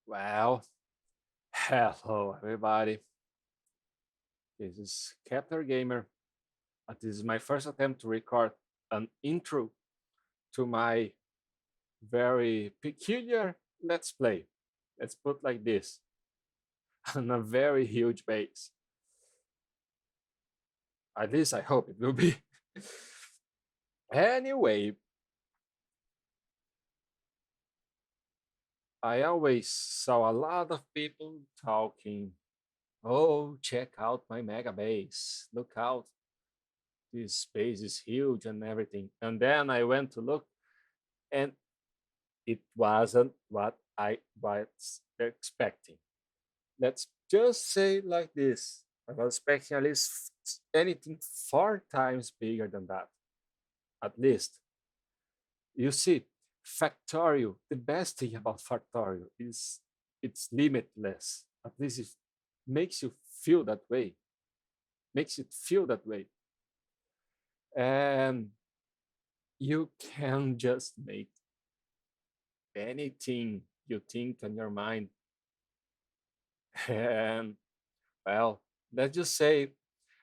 Well, hello everybody. This is Captain Gamer. This is my first attempt to record an intro to my very peculiar Let's Play. Let's put like this on a very huge base. At least I hope it will be. Anyway, I always saw a lot of people talking. Oh, check out my mega base. Look out, this space is huge and everything. And then I went to look, and it wasn't what I was expecting. Let's just say like this. I was expecting at least anything 4 times bigger than that. At least. You see, Factorio, the best thing about Factorio is it's limitless. At least it makes you feel that way. Makes it feel that way. And you can just make anything you think in your mind. And well, let's just say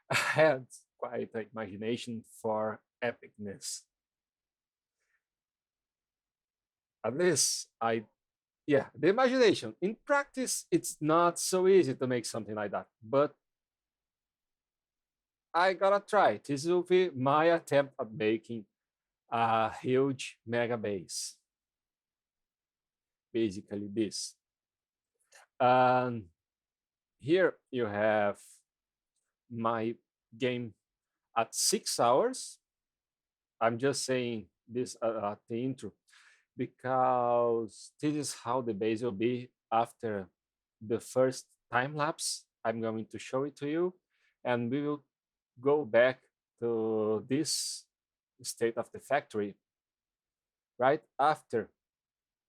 I had quite an imagination for epicness. At least yeah, the imagination. In practice, it's not so easy to make something like that, but I gotta try. This will be my attempt at making a huge mega base. Basically, this. And here you have my game at 6 hours. I'm just saying this at the intro because this is how the base will be after the first time lapse. I'm going to show it to you, and we will go back to this state of the factory right after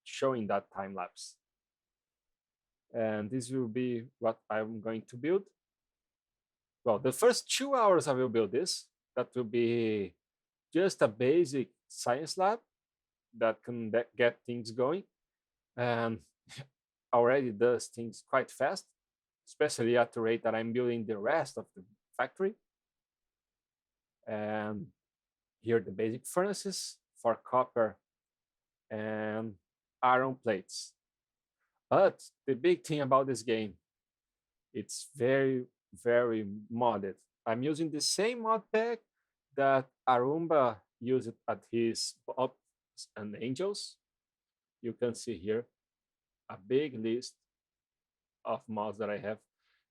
showing that time lapse. And this will be what I'm going to build. Well, the first 2 hours I will build this. That will be just a basic science lab that can get things going, and already does things quite fast, especially at the rate that I'm building the rest of the factory. And here are the basic furnaces for copper and iron plates. But the big thing about this game, it's very, very modded. I'm using the same mod pack that Arumba used at his Ops and Angels. You can see here a big list of mods that I have,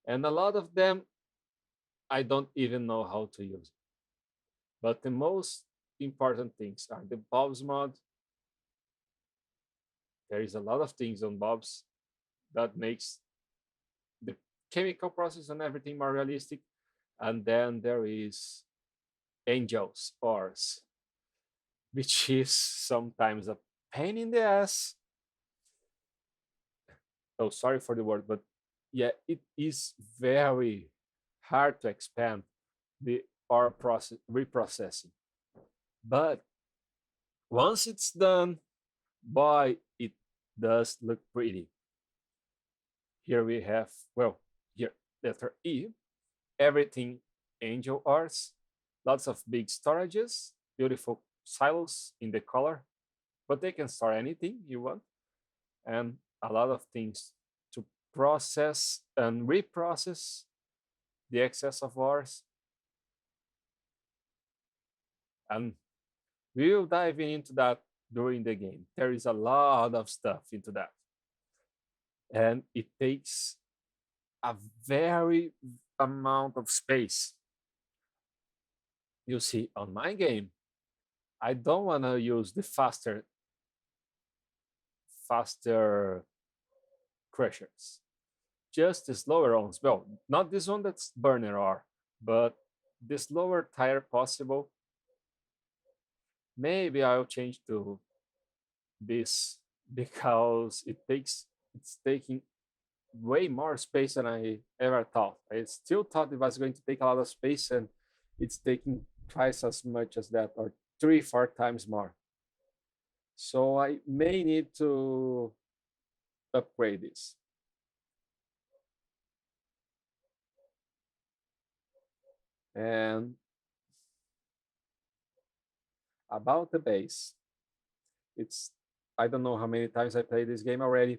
and a lot of them I don't even know how to use. But the most important things are the Bob's mod. There is a lot of things on Bob's that makes the chemical process and everything more realistic. And then there is Angels ores, which is sometimes a pain in the ass. Oh, sorry for the word, but yeah, it is very hard to expand the ore process reprocessing. But once it's done, boy, it does look pretty. Here we have, well, here, letter E, everything angel ores, lots of big storages, beautiful silos in the color, but they can store anything you want, and a lot of things to process and reprocess the excess of ores. And we will dive into that during the game. There is a lot of stuff into that. And it takes a very amount of space. You see, on my game, I don't want to use the faster crushers, just the slower ones. Well, not this one that's burner ore, but the slower tire possible. Maybe I'll change to this because it's taking way more space than I ever thought. I still thought it was going to take a lot of space, and it's taking twice as much as that, or 3, 4 times more. So I may need to upgrade this. And about the base, it's I don't know how many times I played this game already,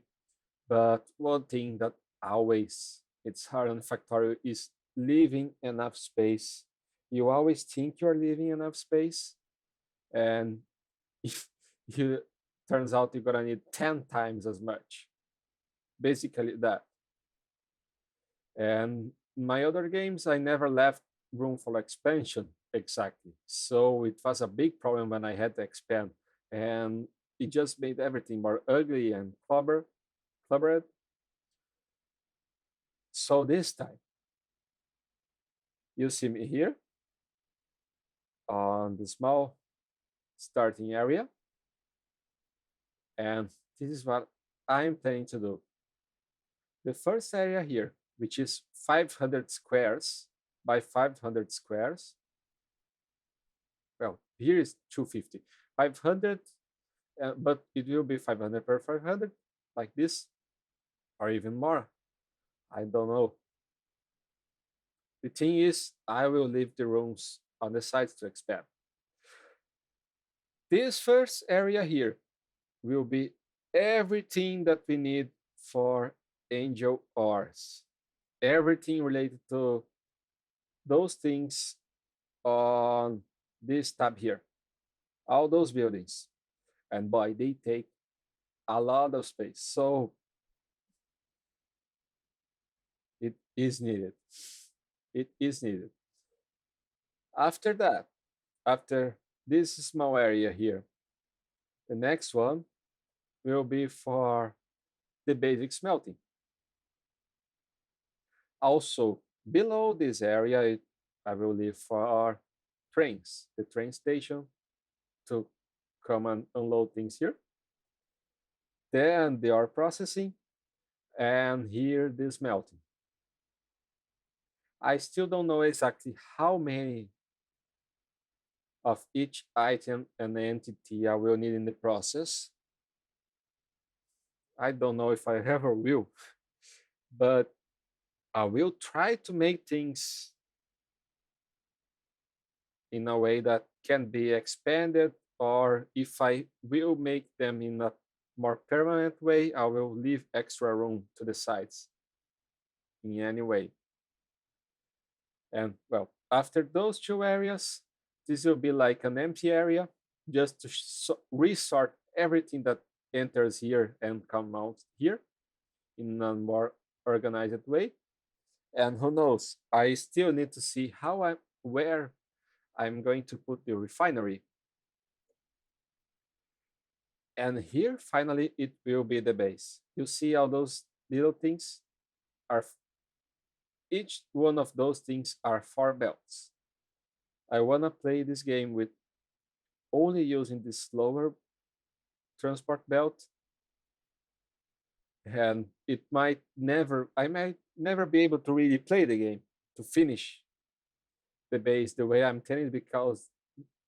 but one thing that always it's hard on Factorio is leaving enough space. You always think you're leaving enough space, and if you turns out you're gonna need 10 times as much. Basically that. And my other games, I never left room for expansion exactly. So it was a big problem when I had to expand. And it just made everything more ugly and clubbered. So this time, you see me here on the small starting area. And this is what I'm planning to do. The first area here, which is 500 squares by 500 squares. Well, here is 250. 500, but it will be 500 per 500, like this, or even more. I don't know. The thing is, I will leave the rooms on the sides to expand. This first area here will be everything that we need for angel ores. Everything related to those things on this tab here. All those buildings. And boy, they take a lot of space. So it is needed. It is needed. After that, after this small area here, the next one will be for the basic smelting. Also, below this area, I will leave for trains, the train station to come and unload things here. Then the ore processing, and here the smelting. I still don't know exactly how many of each item and entity I will need in the process. I don't know if I ever will, but I will try to make things in a way that can be expanded, or if I will make them in a more permanent way, I will leave extra room to the sides in any way. And well, after those two areas, this will be like an empty area just to resort everything that enters here and come out here in a more organized way. And who knows, I still need to see where I'm going to put the refinery. And here, finally, it will be the base. You see all those little things are, each one of those things are 4 belts. I wanna play this game with only using this slower transport belt, and I might never be able to really play the game to finish the base the way I'm telling, because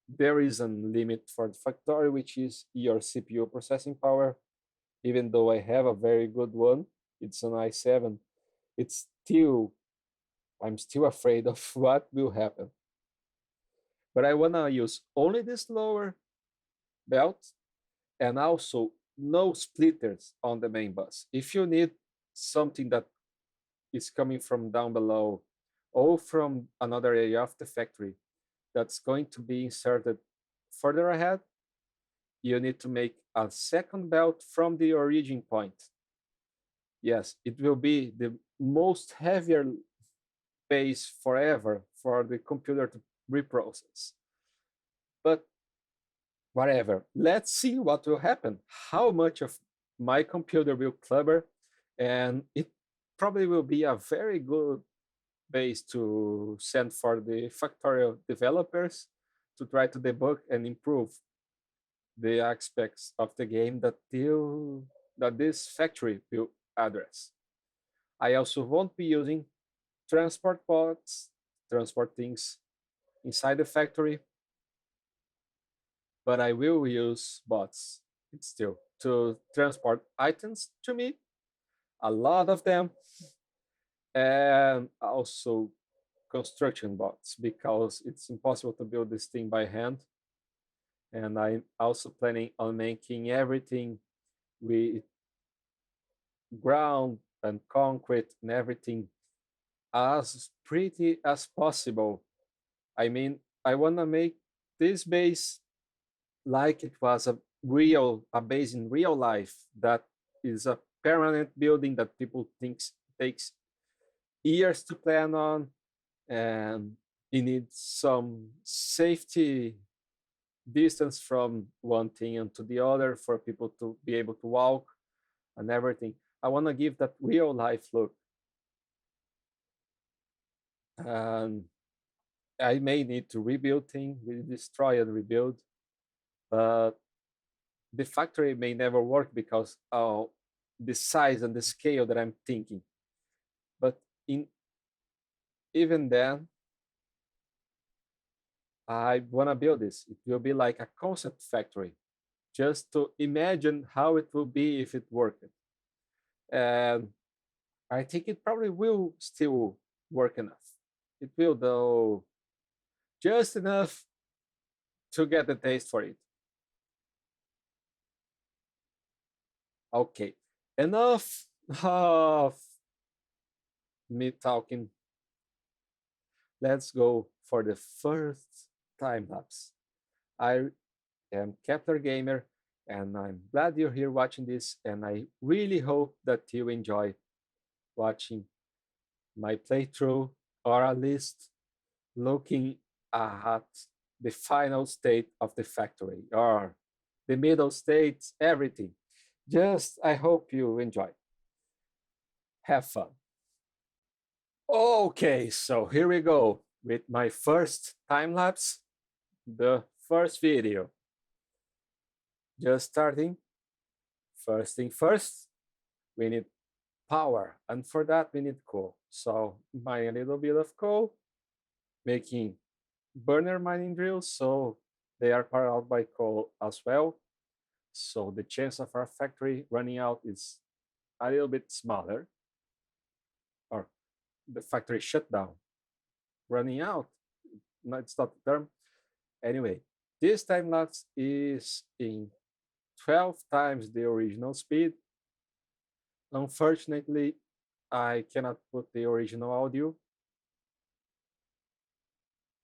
there is a limit for the Factorio, which is your CPU processing power. Even though I have a very good one, it's an i7. It's still I'm still afraid of what will happen. But I wanna use only this lower belt, and also no splitters on the main bus. If you need something that is coming from down below or from another area of the factory that's going to be inserted further ahead, you need to make a second belt from the origin point. Yes, it will be the most heavier base forever for the computer to reprocess. But whatever, let's see what will happen. How much of my computer will clubber, and it probably will be a very good base to send for the Factorio developers to try to debug and improve the aspects of the game that this factory will address. I also won't be using transport pods, transport things inside the factory, but I will use bots still to transport items to me a lot of them, and also construction bots because it's impossible to build this thing by hand. And I'm also planning on making everything with ground and concrete and everything as pretty as possible. I mean, I want to make this base like it was a base in real life that is a permanent building that people thinks takes years to plan on, and you need some safety distance from one thing and to the other for people to be able to walk and everything. I want to give that real life look, and I may need to rebuild things, destroy and rebuild, but the factory may never work because of the size and the scale that I'm thinking. But in even then, I want to build this. It will be like a concept factory, just to imagine how it will be if it worked. And I think it probably will still work enough. It will, though, just enough to get the taste for it. Okay, enough of me talking. Let's go for the first time lapse. I am Kepler Gamer, and I'm glad you're here watching this. And I really hope that you enjoy watching my playthrough, or at least looking at the final state of the factory, or the middle states, everything. Just, I hope you enjoy. Have fun. Okay, so here we go with my first time lapse, the first video. Just starting. First thing first, we need power, and for that we need coal. So buying a little bit of coal, making burner mining drills, so they are powered by coal as well. So the chance of our factory running out is a little bit smaller, or the factory shutdown. Running out, no, it's not the term. Anyway, this time lapse is in 12 times the original speed. Unfortunately, I cannot put the original audio.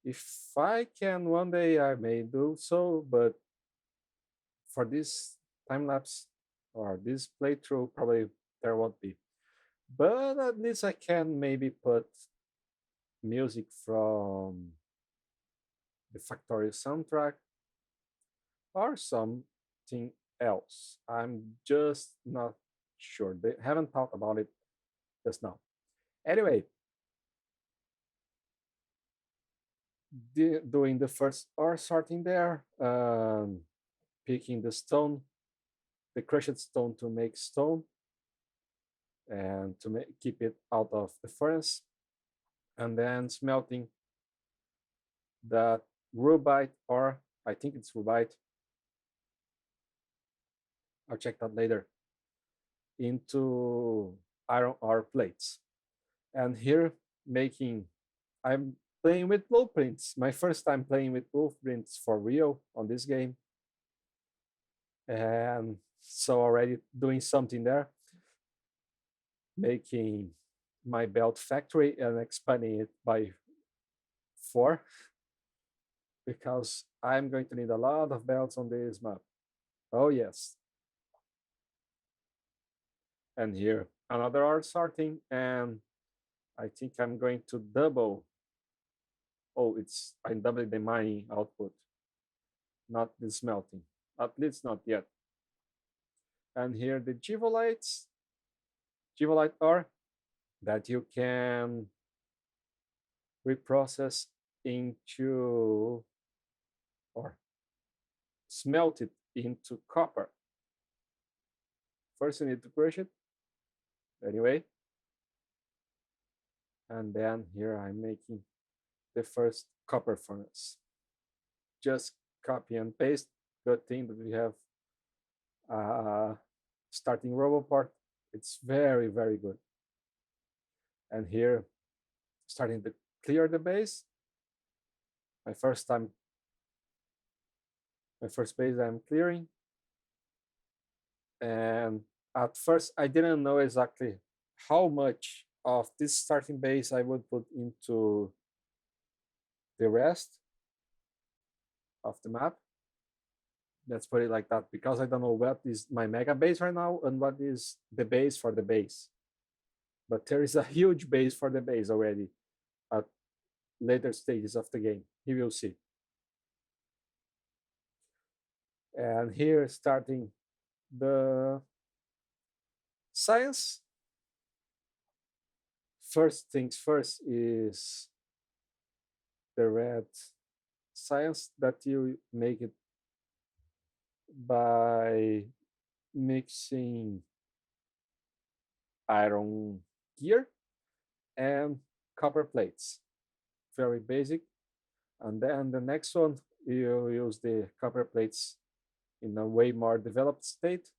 If I can one day, I may do so, but for this time lapse or this playthrough, probably there won't be. But at least I can maybe put music from the Factorio soundtrack or something else. I'm just not sure. They haven't talked about it just now. Anyway, doing the first ore sorting there, picking the stone, the crushed stone to make stone, and to keep it out of the furnace, and then smelting that rubite, or I think it's rubite, I'll check that later, into iron ore plates. And here making, I'm playing with blueprints. My first time playing with blueprints for real on this game. And so already doing something there, making my belt factory and expanding it by 4, because I'm going to need a lot of belts on this map. Oh yes. And here another art sorting, and I think I'm going to double. Oh, I'm doubling the mining output, not the smelting. At least not yet. And here the Givolite ore that you can reprocess into, or smelt it into copper. First you need to crush it, anyway. And then here I'm making the first copper furnace. Just copy and paste. Good thing that we have starting robot part It's very, very good. And here, starting to clear the base. My first time, my first base I'm clearing. And at first, I didn't know exactly how much of this starting base I would put into the rest of the map. Let's put it like that, because I don't know what is my mega base right now and what is the base for the base. But there is a huge base for the base already at later stages of the game. You will see. And here, starting the science. First things first is the red science that you make it by mixing iron gear and copper plates. Very basic. And then the next one, you use the copper plates in a way more developed state,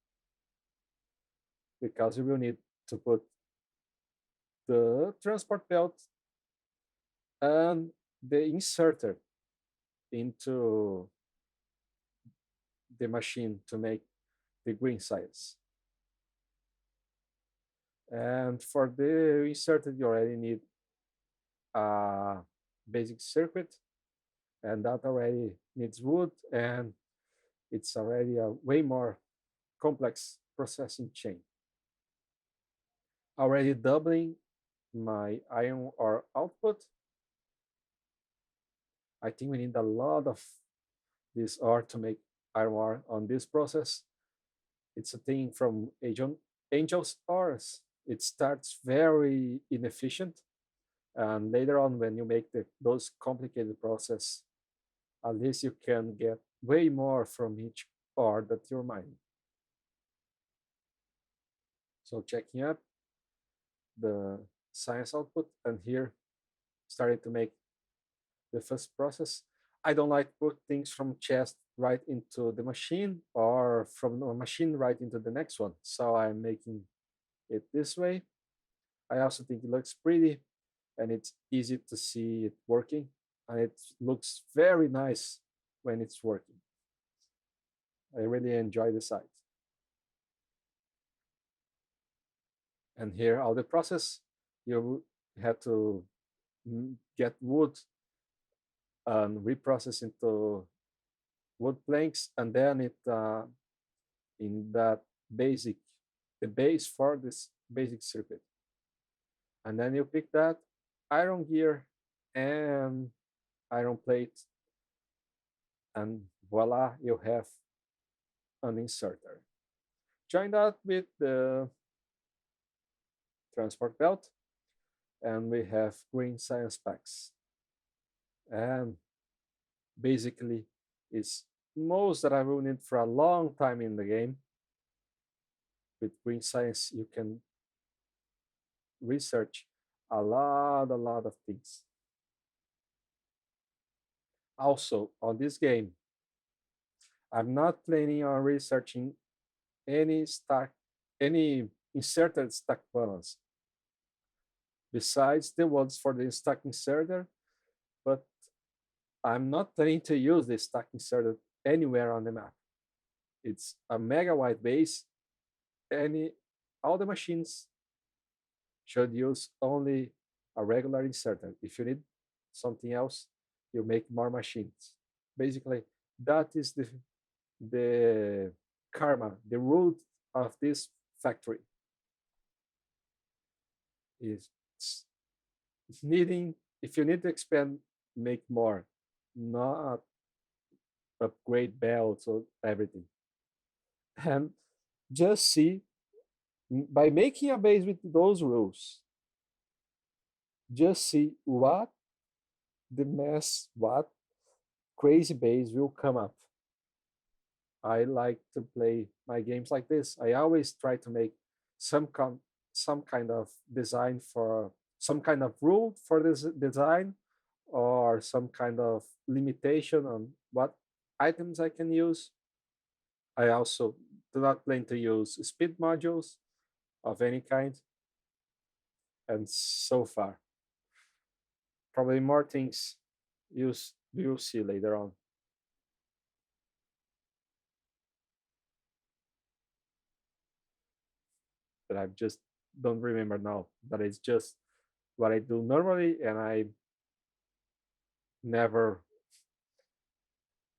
because you will need to put the transport belt and the inserter into the machine to make the green science. And for the inserted, you already need a basic circuit, and that already needs wood, and it's already a way more complex processing chain. Already doubling my iron ore output. I think we need a lot of this ore to make iron ore on this process. It's a thing from Angel's ores. It starts very inefficient, and later on, when you make those complicated process, at least you can get way more from each ore that you're mining. So checking up the science output, and here starting to make the first process. I don't like put things from chest right into the machine or from the machine right into the next one. So I'm making it this way. I also think it looks pretty, and it's easy to see it working, and it looks very nice when it's working. I really enjoy the site. And here, all the process, you have to get wood and reprocess into wood planks, and then it in that basic, the base for this basic circuit. And then you pick that iron gear and iron plate, and voila, you have an inserter. Join that with the transport belt, and we have green science packs. And basically, it's most that I will need for a long time in the game. With green science, you can research a lot of things. Also, on this game, I'm not planning on researching any stack, any inserted stack balance besides the ones for the stack inserter, but I'm not planning to use the stack inserter anywhere on the map. It's a mega wide base. Any all the machines should use only a regular inserter. If you need something else, you make more machines. Basically, that is the karma, the root of this factory is needing, if you need to expand, make more, not upgrade belts or everything. And just see, by making a base with those rules, just see what the mess, what crazy base will come up. I like to play my games like this. I always try to make some some kind of design for some kind of rule for this design, or some kind of limitation on what items I can use. I also do not plan to use speed modules. of any kind. And so far, probably more things you'll see later on that I just don't remember now. That is just what I do normally, and I never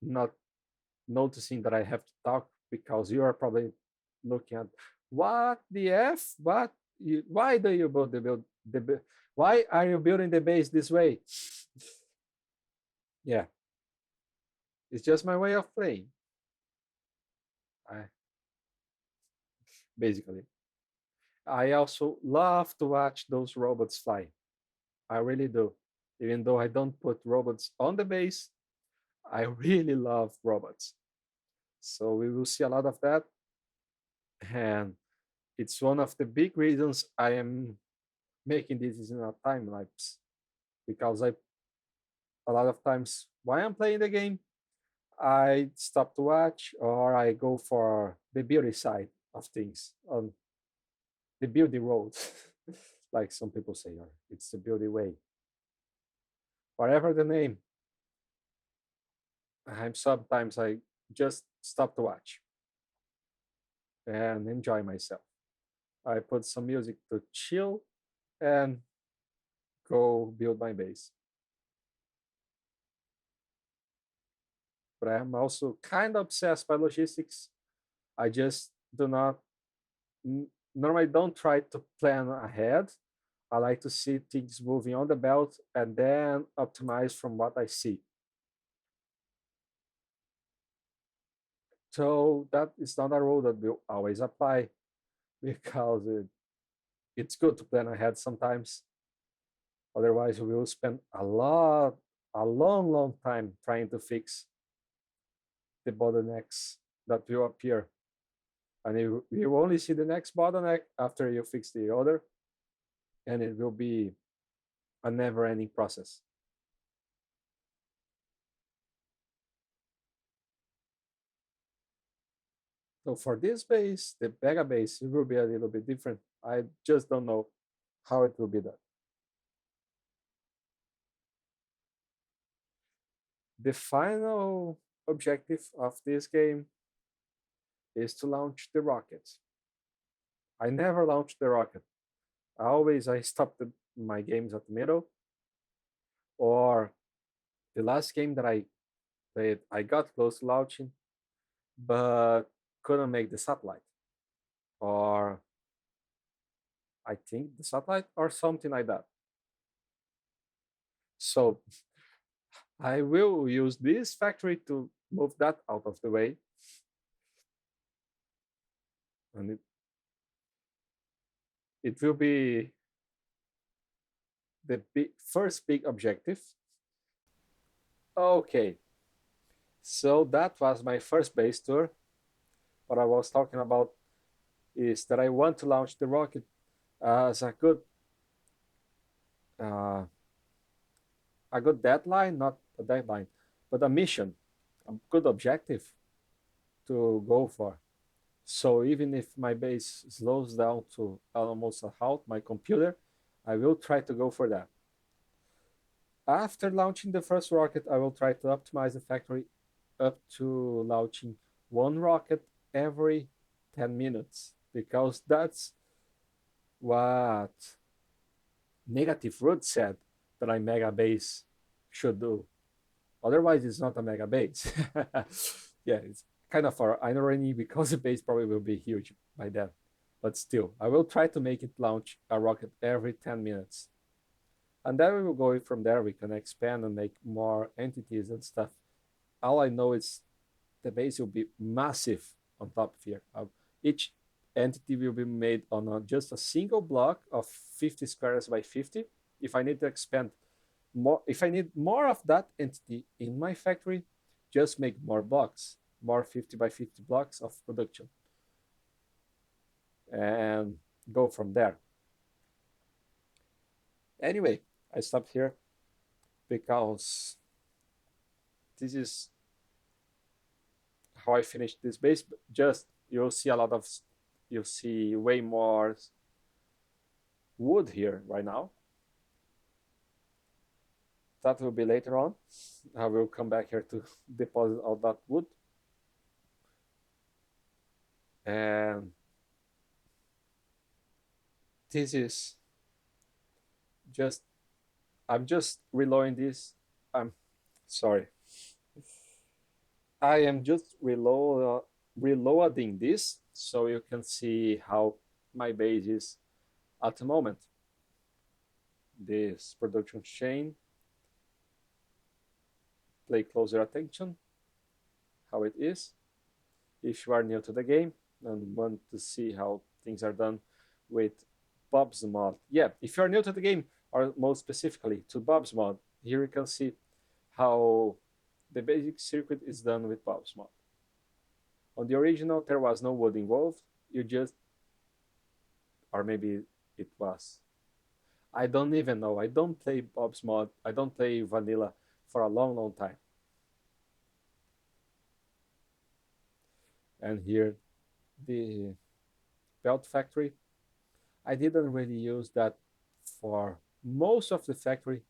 not noticing that I have to talk because you are probably looking at what the f what why do you build why are you building the base this way? Yeah, it's just my way of playing. I, basically, I also love to watch those robots fly. I really do. Even though I don't put robots on the base, I really love robots. So we will see a lot of that. And it's one of the big reasons I am making this in a time lapse because I a lot of times while I'm playing the game, I stop to watch or I go for the beauty side of things on the beauty road, like some people say, or it's the beauty way. Whatever the name, I'm sometimes I just stop to watch and enjoy myself. I put some music to chill and go build my base. But I'm also kind of obsessed by logistics. I just do not normally don't try to plan ahead. I like to see things moving on the belt and then optimize from what I see. So that is not a rule that will always apply because it's good to plan ahead sometimes. Otherwise, we will spend a long time trying to fix the bottlenecks that will appear. And you only see the next bottleneck after you fix the other, and it will be a never ending process. So for this base, the Vega base, it will be a little bit different. I just don't know how it will be done. The final objective of this game is to launch the rocket. I never launched the rocket. I stopped my games at the middle, or the last game that I played, I got close to launching, but couldn't make the satellite, or I think the satellite, or something like that. So I will use this factory to move that out of the way, and it will be the first big objective. Okay, so that was my first base tour. What I was talking about is that I want to launch the rocket as uh, a good deadline, not a deadline, but a mission, a good objective to go for. So even if my base slows down to almost a halt, my computer, I will try to go for that. After launching the first rocket, I will try to optimize the factory up to launching one rocket every 10 minutes because that's what Negative Root said that a mega base should do. Otherwise, it's not a mega base. Yeah, it's kind of an irony because the base probably will be huge by then. But still, I will try to make it launch a rocket every 10 minutes. And then we will go from there. We can expand and make more entities and stuff. All I know is the base will be massive on top of here. Each entity will be made on just a single block of 50 squares by 50. If I need to expand more, if I need more of that entity in my factory, just make more blocks, more 50 by 50 blocks of production, and go from there. Anyway, I stopped here because this is how I finished this base. Just you'll see a lot of, you'll see way more wood here right now. That will be later on. I will come back here to deposit all that wood. And this is just, I'm just reloading this. I'm sorry. I am just reloading this so you can see how my base is at the moment. This production chain, pay closer attention how it is. If you are new to the game and want to see how things are done with Bob's mod. Yeah, if you're new to the game, or more specifically to Bob's mod, here you can see how the basic circuit is done with Bob's mod. On the original, there was no wood involved. You just, or maybe it was. I don't even know. I don't play Bob's mod. I don't play vanilla for a long, long time. And here, the belt factory. I didn't really use that for most of the factory,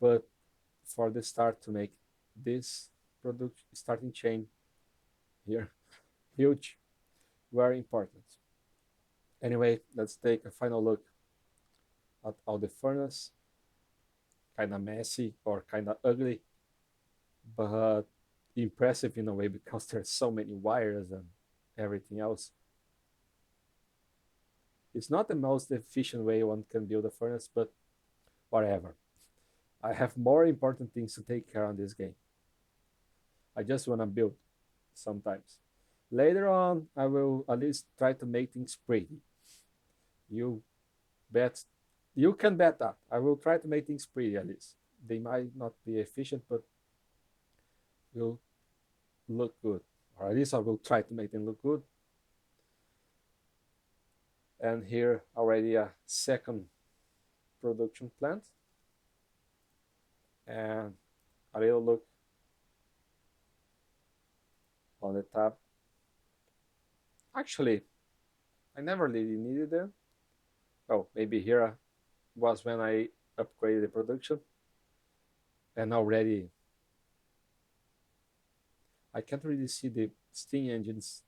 but for the start to make this product starting chain here, huge, very important. Anyway, let's take a final look at all the furnace. Kind of messy or kind of ugly, but impressive in a way because there's so many wires and everything else. It's not the most efficient way one can build a furnace, but whatever. I have more important things to take care of this game. I just want to build sometimes. Later on, I will at least try to make things pretty. You bet, you can bet that. I will try to make things pretty at least. They might not be efficient, but will look good. Or at least I will try to make them look good. And here already a second production plant. And a little look on the tab. Actually, I never really needed them. Oh, maybe here was when I upgraded the production. And already I can't really see the steam engines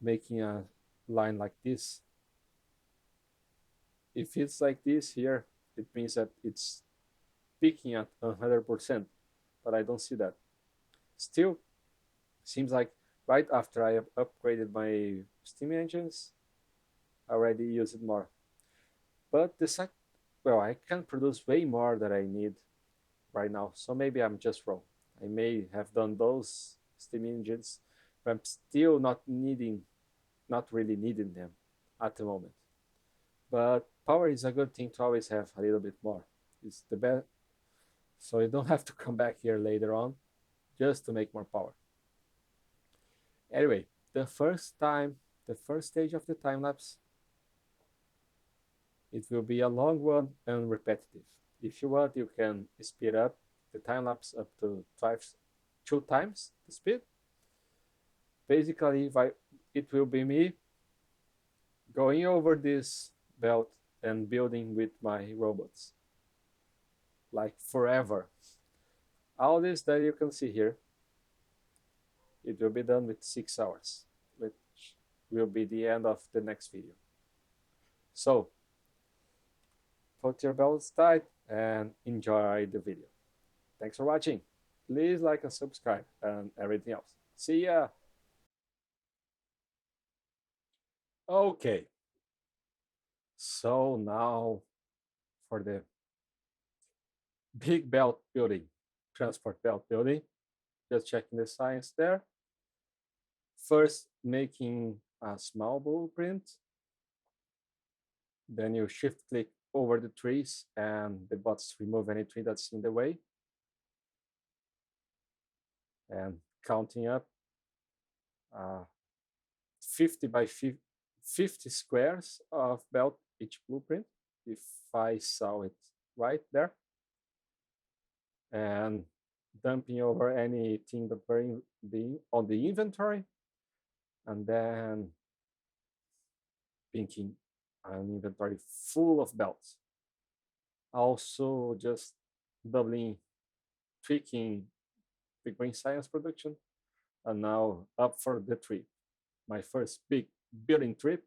making a line like this. If it's like this here, it means that it's peaking at 100%, but I don't see that. Still, seems like right after I have upgraded my steam engines, I already use it more. But the site, well, I can produce way more than I need right now, so maybe I'm just wrong. I may have done those steam engines, but I'm still not really needing them at the moment. But power is a good thing to always have a little bit more. It's the best, so you don't have to come back here later on just to make more power. Anyway, the first stage of the time lapse, it will be a long one and repetitive. If you want, you can speed up the time lapse up to twice, 2 times the speed. Basically, it will be me going over this belt and building with my robots, like forever. All this that you can see here, it will be done with 6 hours, which will be the end of the next video. So, put your belts tight and enjoy the video. Thanks for watching. Please like and subscribe and everything else. See ya. Okay, so now for the big belt building, transport belt building. Just checking the science there. First, making a small blueprint. Then you shift click over the trees and the bots remove any tree that's in the way. And counting up 50 by 50 squares of belt each blueprint, if I saw it right there. And dumping over anything that were on the inventory, and then pinking an inventory full of belts. Also, just doubling, tweaking the green science production, and now up for the trip. My first big building trip,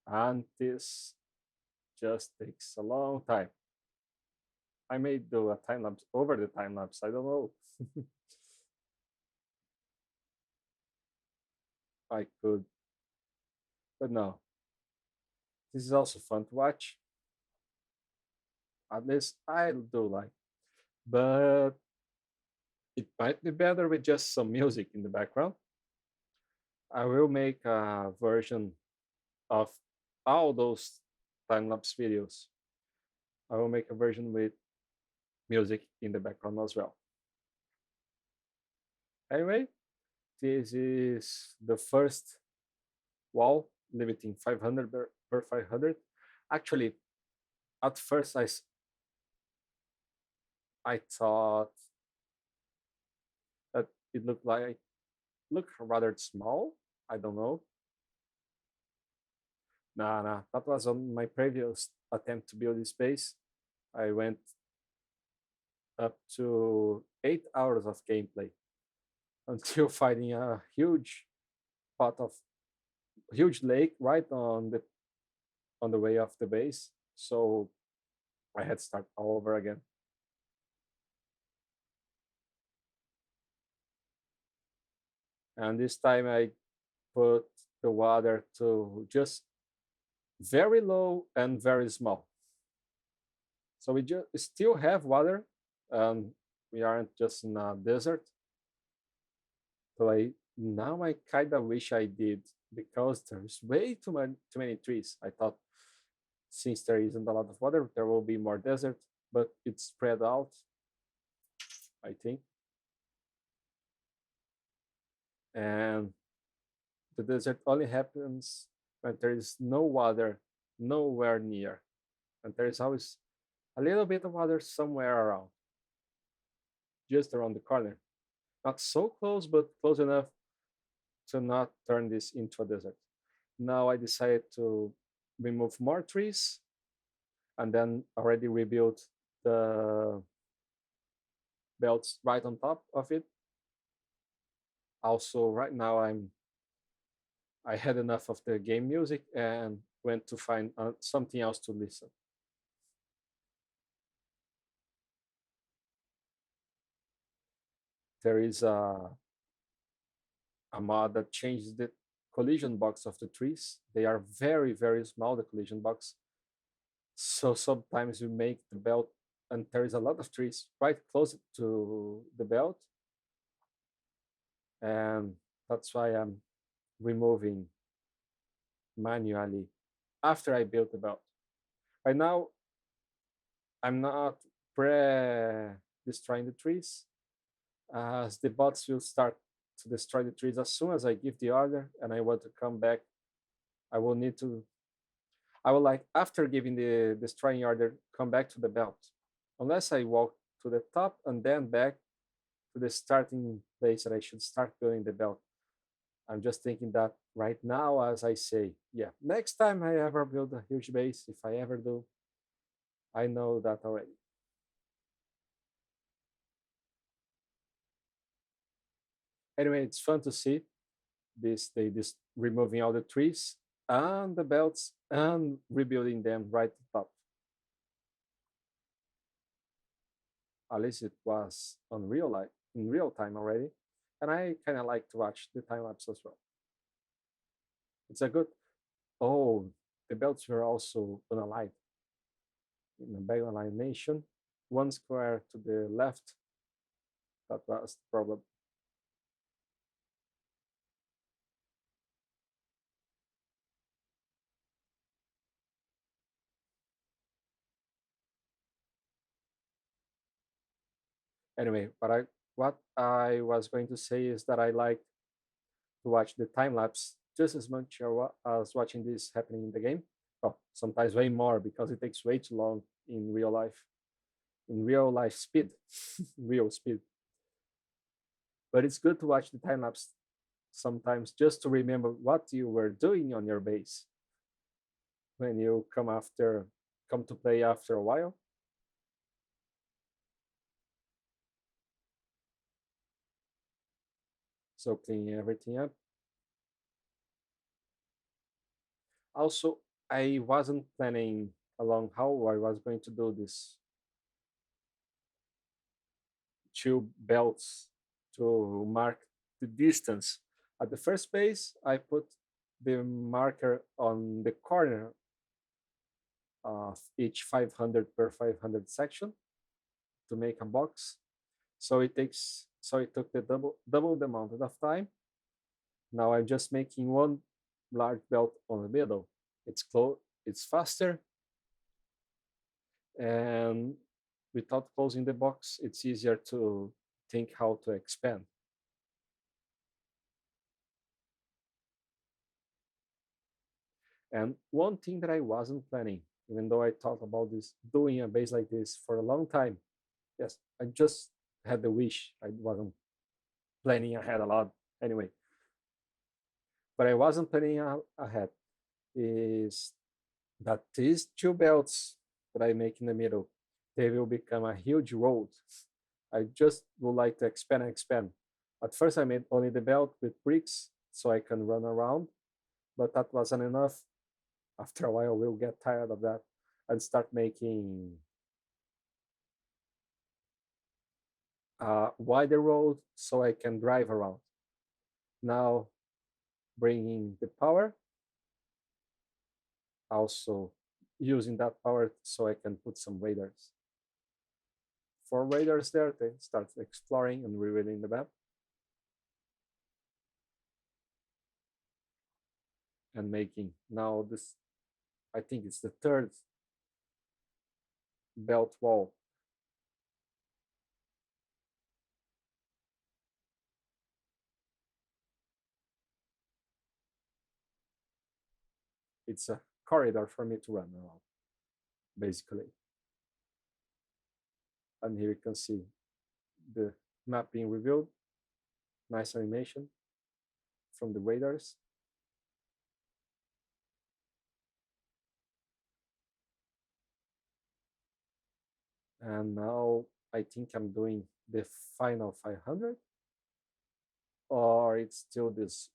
and this just takes a long time. I may do a time lapse over the time lapse. I don't know. I could, but no. This is also fun to watch. At least I do like. But it might be better with just some music in the background. I will make a version of all those time lapse videos. I will make a version with music in the background as well. Anyway, this is the first wall limiting 500 per 500. Actually, at first I thought that it looked rather small. I don't know. Nah, nah, that was on my previous attempt to build this base. I went up to 8 hours of gameplay until finding a pot of huge lake right on the way of the base. So I had to start all over again. And this time I put the water to just very low and very small. So we just still have water, and we aren't just in a desert. So I kind of wish I did, because there's way too many trees. I thought since there isn't a lot of water, there will be more desert, but it's spread out, I think. And the desert only happens when there is no water nowhere near, and there is always a little bit of water somewhere around, just around the corner. Not so close, but close enough to not turn this into a desert. Now I decided to remove more trees and then already rebuild the belts right on top of it. Also, right now I had enough of the game music and went to find something else to listen. There is a mod that changes the collision box of the trees. They are very small, the collision box. So sometimes you make the belt and there is a lot of trees right close to the belt, and that's why I'm removing manually after I built the belt. Right now, I'm not destroying the trees, as the bots will start to destroy the trees as soon as I give the order and I want to come back. I will need to, I will like, after giving the destroying order, come back to the belt. Unless I walk to the top and then back to the starting place that I should start building the belt. I'm just thinking that right now as I say, yeah, next time I ever build a huge base, if I ever do, I know that already. Anyway, it's fun to see this removing all the trees and the belts and rebuilding them right at the top. At least it was on real life in real time already. And I kind of like to watch the time lapse as well. It's a good. Oh, the belts were also unaligned in a bag alignation. One square to the left. That was the problem. Anyway, what I was going to say is that I like to watch the time lapse just as much as watching this happening in the game. Well, sometimes way more because it takes way too long in real life. In real life speed, real speed. But it's good to watch the time lapse sometimes just to remember what you were doing on your base when you come to play after a while. So cleaning everything up. Also, I wasn't planning along how I was going to do this two belts to mark the distance. At the first base, I put the marker on the corner of each 500 per 500 section to make a box. So it took the double the amount of time. Now I'm just making one large belt on the middle. It's faster, and without closing the box, it's easier to think how to expand. And one thing that I wasn't planning, even though I thought about this doing a base like this for a long time. Yes, I just had the wish. I wasn't planning ahead a lot anyway. But I wasn't planning ahead is that these two belts that I make in the middle, they will become a huge road. I just would like to expand and expand. At first, I made only the belt with bricks so I can run around, but that wasn't enough. After a while, we'll get tired of that and start making a wider road so I can drive around. Now, bringing the power, also using that power so I can put some radars. For radars there, they start exploring and revealing the map and making now this, I think it's the third belt wall. It's a corridor for me to run around, basically. And here you can see the map being revealed. Nice animation from the radars. And now I think I'm doing the final 500, or it's still this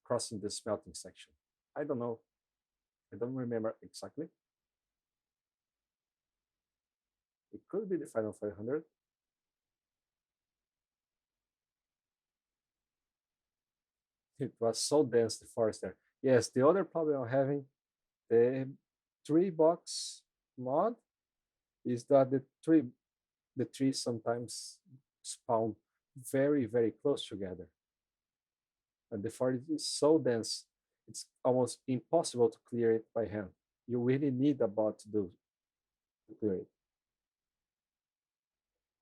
crossing the smelting section. I don't know. I don't remember exactly. It could be the final 500. It was so dense, the forest there. Yes, the other problem I'm having, the tree box mod, is that the trees sometimes spawn very, very close together. And the forest is so dense, it's almost impossible to clear it by hand. You really need a bot to clear it.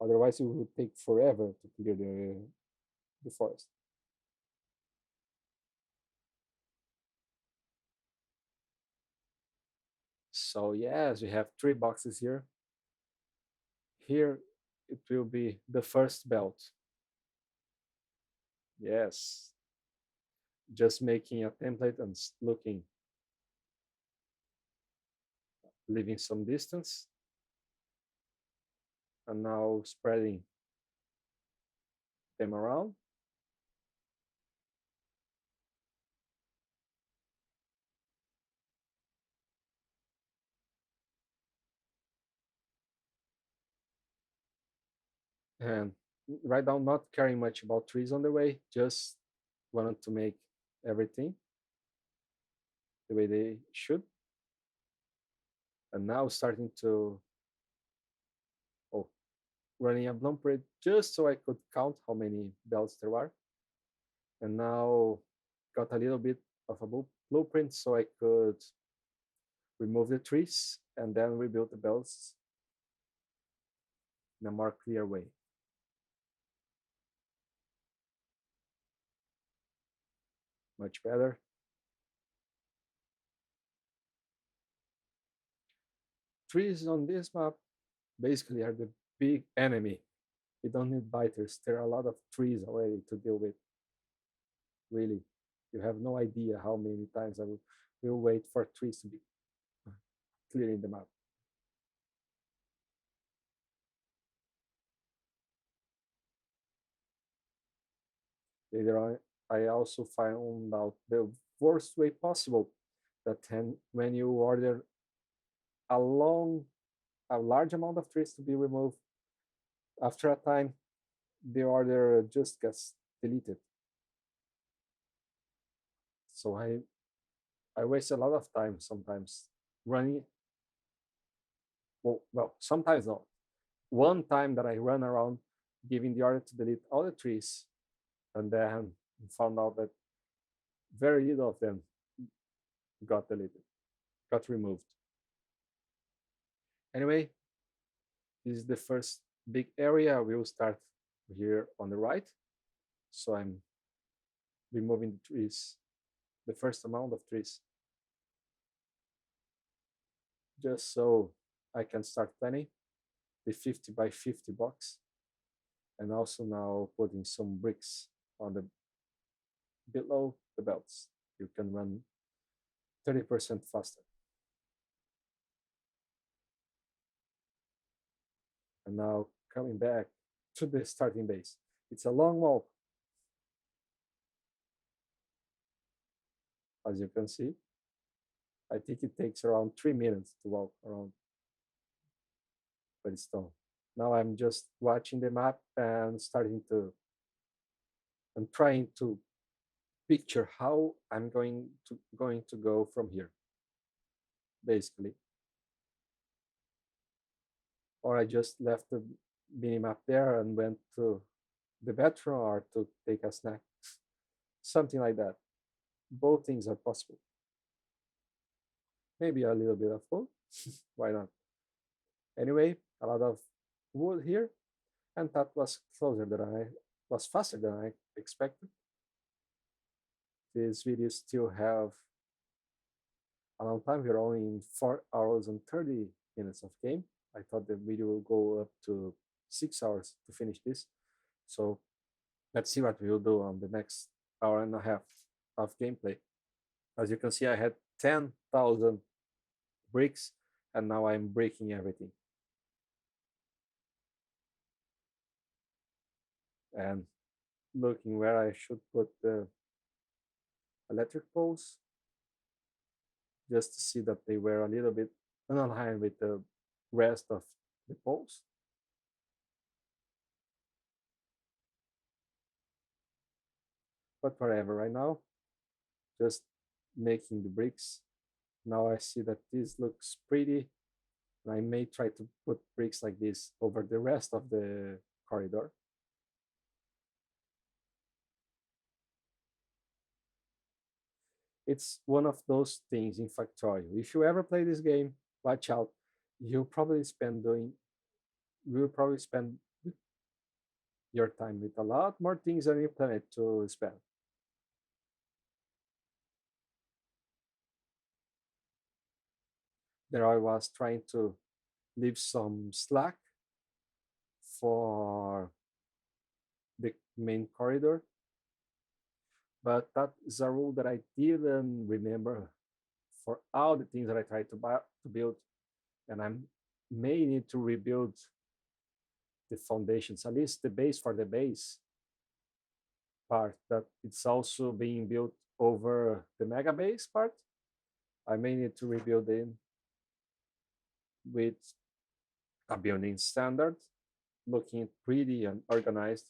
Otherwise, it would take forever to clear the forest. So yes, we have three boxes here. Here it will be the first belt. Yes, just making a template and looking, leaving some distance, and now spreading them around. And right now, not caring much about trees on the way, just wanted to make everything the way they should. And now starting to, oh, running a blueprint just so I could count how many belts there are. And now got a little bit of a blueprint so I could remove the trees and then rebuild the belts in a more clear way. Much better. Trees on this map basically are the big enemy. We don't need biters. There are a lot of trees already to deal with. Really, you have no idea how many times will wait for trees to be clearing them out. Later on, I also found out the worst way possible that when you order a long, a large amount of trees to be removed, after a time, the order just gets deleted. So I waste a lot of time sometimes running. Well, sometimes not. One time that I run around giving the order to delete all the trees, and then found out that very little of them got deleted, got removed. Anyway, this is the first big area. We will start here on the right. So I'm removing the trees, the first amount of trees, just so I can start planning the 50 by 50 box, and also now putting some bricks on the below the belts. You can run 30% faster. And now coming back to the starting base. It's a long walk, as you can see. I think it takes around 3 minutes to walk around Redstone. Now I'm just watching the map and starting to and trying to picture how I'm going to go from here, basically. Or I just left the mini map there and went to the bathroom or to take a snack, something like that. Both things are possible. Maybe a little bit of both. Why not? Anyway, a lot of wood here, and that was faster than I expected. This video still have a long time. We're only in 4 hours and 30 minutes of game. I thought the video will go up to 6 hours to finish this. So let's see what we will do on the next hour and a half of gameplay. As you can see, I had 10,000 bricks, and now I'm breaking everything. And looking where I should put the electric poles, just to see that they were a little bit unaligned with the rest of the poles. But whatever, right now, just making the bricks. Now I see that this looks pretty, and I may try to put bricks like this over the rest of the corridor. It's one of those things in Factorio. If you ever play this game, watch out. You'll probably spend doing you'll probably spend your time with a lot more things than you plan to spend. There I was trying to leave some slack for the main corridor, but that is a rule that I didn't remember for all the things that I tried to build, and I may need to rebuild the foundations, at least the base for the base part, that it's also being built over the mega base part. I may need to rebuild it with a building standard, looking pretty and organized,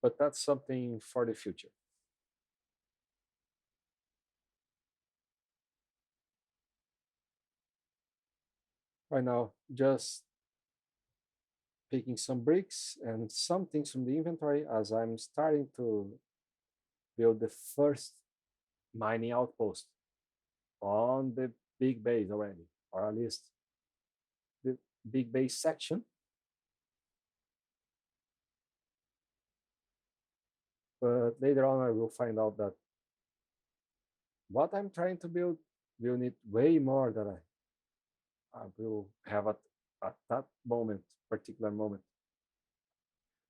but that's something for the future. Right now, just picking some bricks and some things from the inventory as I'm starting to build the first mining outpost on the big base already, or at least the big base section. But later on, I will find out that what I'm trying to build will need way more than I will have at that particular moment.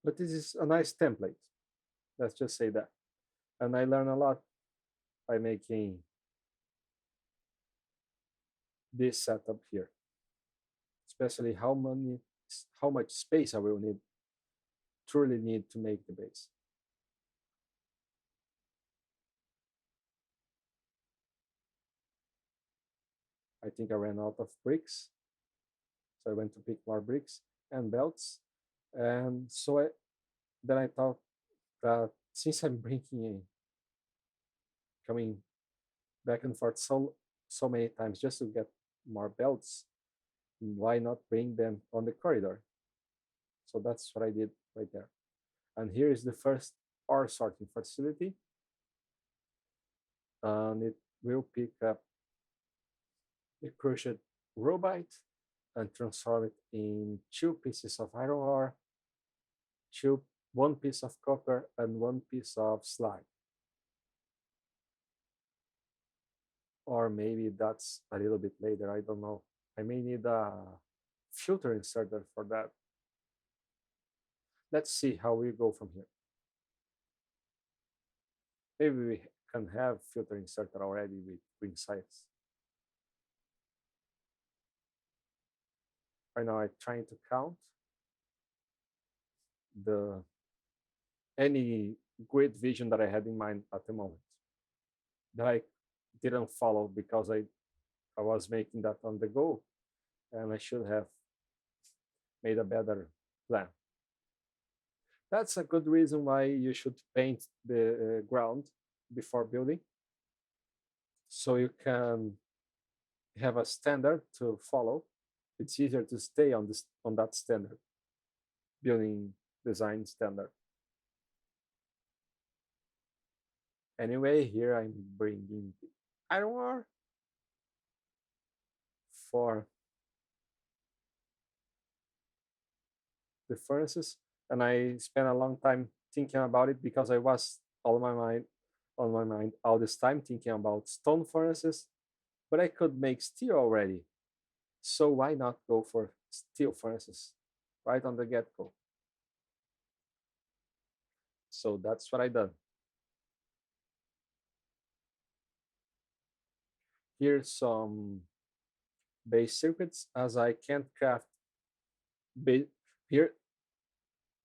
But this is a nice template. Let's just say that. And I learned a lot by making this setup here, especially how much space I will truly need to make the base. I think I ran out of bricks, so I went to pick more bricks and belts. And then I thought that since I'm coming back and forth so many times just to get more belts, why not bring them on the corridor? So that's what I did right there. And here is the first ore sorting facility, and it will pick up the crushed robite and transform it in two pieces of iron ore, two one piece of copper, and one piece of slag. Or maybe that's a little bit later. I don't know. I may need a filter inserter for that. Let's see how we go from here. Maybe we can have filter inserter already with green sites. Right now I'm trying to count the any grid vision that I had in mind at the moment that I didn't follow because I was making that on the go, and I should have made a better plan. That's a good reason why you should paint the ground before building, so you can have a standard to follow. It's easier to stay on that standard, building design standard. Anyway, here I'm bringing the iron ore for the furnaces, and I spent a long time thinking about it because I was on my mind all this time thinking about stone furnaces, but I could make steel already. So why not go for steel furnaces right on the get-go? So that's what I done. Here's some base circuits as I can't craft ba- here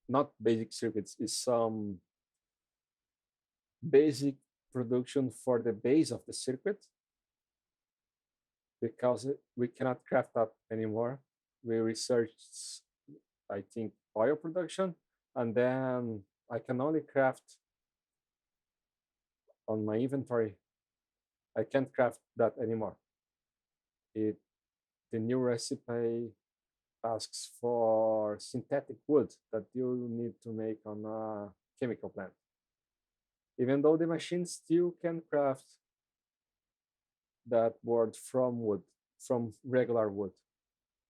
not basic circuits is some basic production for the base of the circuit because we cannot craft that anymore. We researched, I think, oil production, and then I can only craft on my inventory. I can't craft that anymore. It the new recipe asks for synthetic wood that you need to make on a chemical plant. Even though the machine still can craft that board from wood, from regular wood.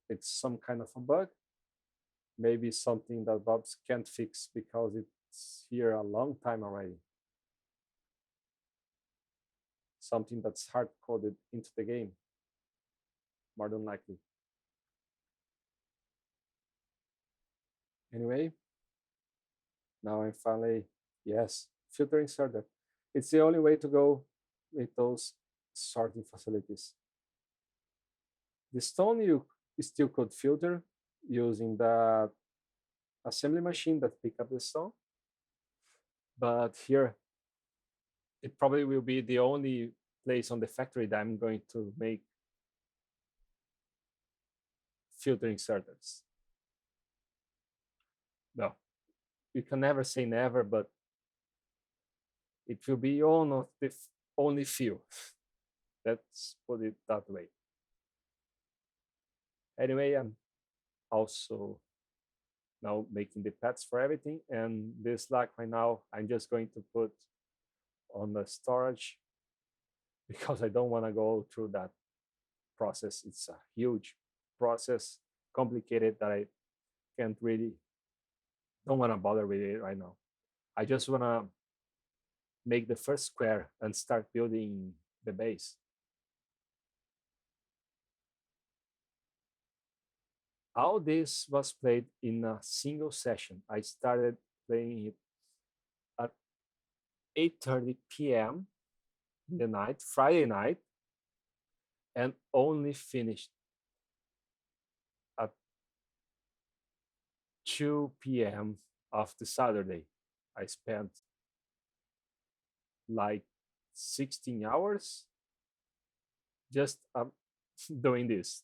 It's some kind of a bug, maybe something that Bob's can't fix because it's here a long time already. Something that's hard coded into the game, more than likely. Anyway, now I'm finally, yes, filtering sorted. It's the only way to go with those sorting facilities. The stone you still could filter using the assembly machine that pick up the stone, but here it probably will be the only place on the factory that I'm going to make filtering circuits. No, you can never say never, but it will be one of the only few. Let's put it that way. Anyway, I'm also now making the paths for everything, and this lag right now I'm just going to put on the storage because I don't want to go through that process. It's a huge process, complicated that I can't really don't want to bother with it right now. I just want to make the first square and start building the base. All this was played in a single session. I started playing it at 8:30 p.m. in the night, Friday night, and only finished at 2 p.m. of the Saturday. I spent like 16 hours just doing this.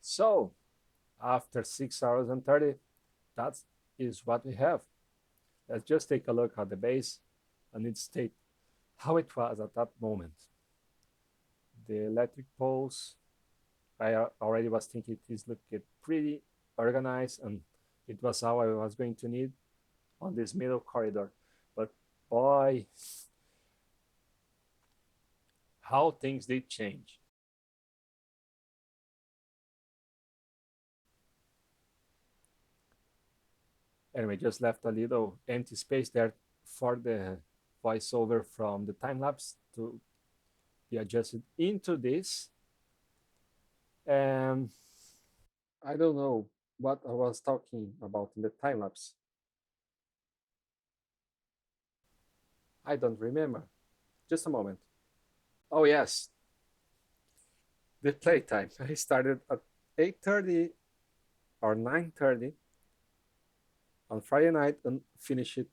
So after 6 hours and 30, that is what we have. Let's just take a look at the base and its state, how it was at that moment. The electric poles, I already was thinking it is looking pretty organized, and it was how I was going to need on this middle corridor. But boy, how things did change. Anyway, just left a little empty space there for the voiceover from the time lapse to be adjusted into this. And I don't know what I was talking about in the time lapse. I don't remember. Just a moment. Oh yes, the playtime. I started at 8:30 or 9:30 on Friday night and finished it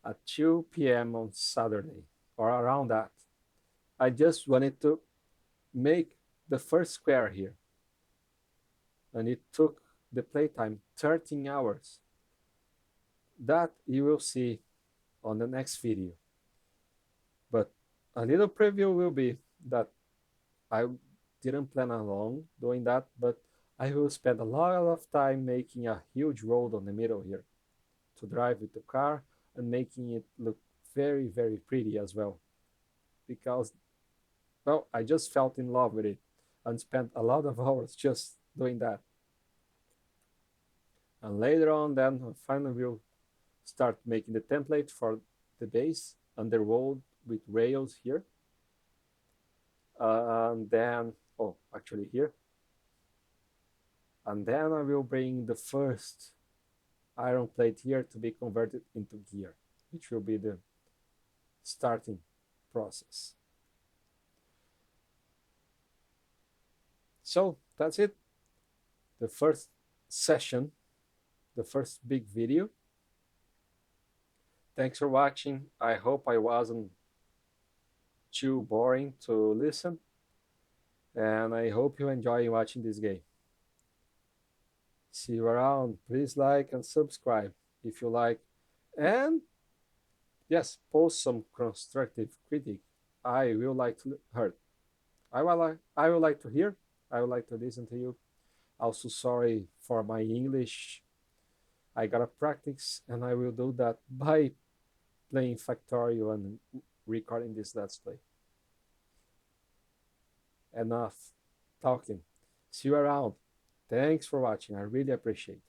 at 2 p.m. on Saturday or around that. I just wanted to make the first square here, and it took the playtime 13 hours. That you will see on the next video. But a little preview will be that I didn't plan along doing that, but I will spend a lot of time making a huge road on the middle here to drive with the car and making it look very, very pretty as well. Because, well, I just felt in love with it and spent a lot of hours just doing that. And later on, then I finally will start making the template for the base and the road with rails here. And then, oh, actually here. And then I will bring the first iron plate here to be converted into gear, which will be the starting process. So that's it. The first session, the first big video. Thanks for watching. I hope I wasn't too boring to listen, and I hope you enjoy watching this game. See you around. Please like and subscribe if you like. And yes, post some constructive critique. I will like to hear. I would like to hear. I would like to listen to you. Also, sorry for my English. I gotta practice, and I will do that by playing Factorio and recording this Let's Play. Enough talking. See you around. Thanks for watching. I really appreciate it.